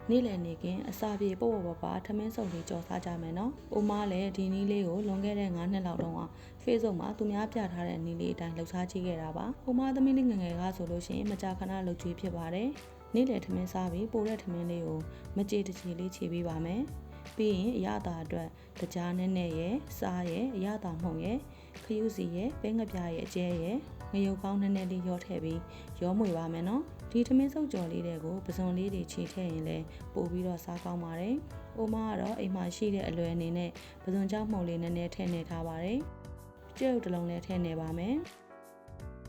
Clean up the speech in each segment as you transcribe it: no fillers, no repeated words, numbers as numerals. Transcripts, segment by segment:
နေ့လည်နေခင်အစာပြေပို့ပေါ်ပါထမင်းစုံလေးကြော်စားကြမယ်နော်။အိုမားလည်းဒီနီးလေးကိုလွန်ခဲ့တဲ့9နှစ်လောက်တုန်းက Facebook မှာသူများပြထားတဲ့နီးလေးအတိုင်းလှုပ်ရှားကြည့်ခဲ့တာပါ။အိုမားသမီးလေးငယ်ငယ်ကဆိုလို့ရှိရင်မကြာခဏလှုပ်ကြွေးဖြစ်ပါတယ်။နေ့လည်ထမင်းစားပြီးပို့တဲ့ထမင်းလေးကိုမကြေတချီလေးခြေပေးပါမယ်။ပြီးရင်အရသာအတွက်တကြားနဲ့နဲ့ရဲ့စားရဲ့အရသာမှုန့်ရဲ့ခရုစီရဲ့ပဲငပြရဲ့အကျဲရဲ့ငရုတ်ကောင်းနဲ့နဲ့လေးရောထည့်ပြီးရောမွေပါမယ်နော်ဒီထမင်းစုပ်ကြော်လေးတွေကိုပစုံလေးတွေခြေထည့်ရင်လည်းပို့ပြီးတော့စားကောင်းပါတယ်။အိုမားကတော့အိမ်မှာရှိတဲ့အလွယ်အနေနဲ့ပစုံကြောက်မှုန့်လေးနည်းနည်းထည့်နေထားပါတယ်။ကြွက်ဥတစ်လုံးလည်းထည့်နေပါမယ်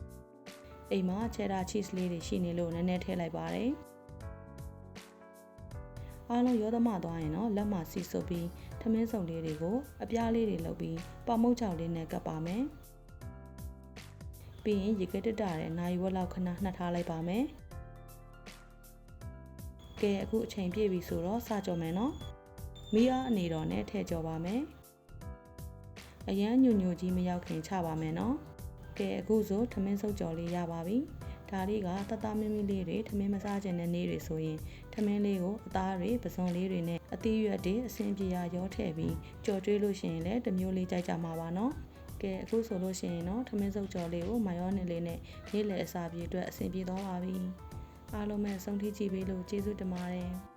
။အိမ်မှာချက်ဒါချီစ်လေးတွေရှိနေလို့နည်းနည်းထည့်လိုက်ပါတယ်။အားလုံးရောသမသွားရင်တော့လက်မှာစီဆုပ်ပြီးထမင်းစုံလေးတွေကိုအပြားလေးတွေလုပ်ပြီးပေါမုတ်ချောက်လေးနဲ့ကပ်ပါမယ်။ပြီးရင်ရေခဲတက်တာတဲ့နိုင်ဝက်လောက်ခဏနှက်ထားလိုက်ပါမယ်။ကဲအခုအချိန်ပြည့်ပြီဆိုတော့စကြော်မယ်နော်။မီးအားအနေတော်နဲ့ထည့်ကြော်ပါမယ်။အရန်ညွညွကြီးမရောက်ခင်ချပါမယ်နော်။ကဲအခုဆိုထမင်းစုပ်ကြော်လေးရပါပြီ။ဒါလေးကတတမင်းမီးလေးတွေထမင်းမစားခြင်းတဲ့နေ့တွေဆိုရင်ထမင်းလေးကိုအသားတွေပစုံလေးတွေနဲ့အသီးရွက်တွေအစင်ပြေရာရောထည့်ပြီးကြော်ကျွေးလို့ရှိရင်လည်းတစ်မျိုးလေးကြိုက်ကြမှာပါနော်။ကဲအခုဆိုလို့ရှိရင်တော့ထမင်းစုပ်ကြော်လေးကိုမာယောနယ်လေးနဲ့နေ့လည်အစာပြေအတွက်အဆင်ပြေသွားပါပြီ။အားလုံးပဲဆုံးထိကြည့်ပေးလို့ကျေးဇူးတင်ပါတယ်။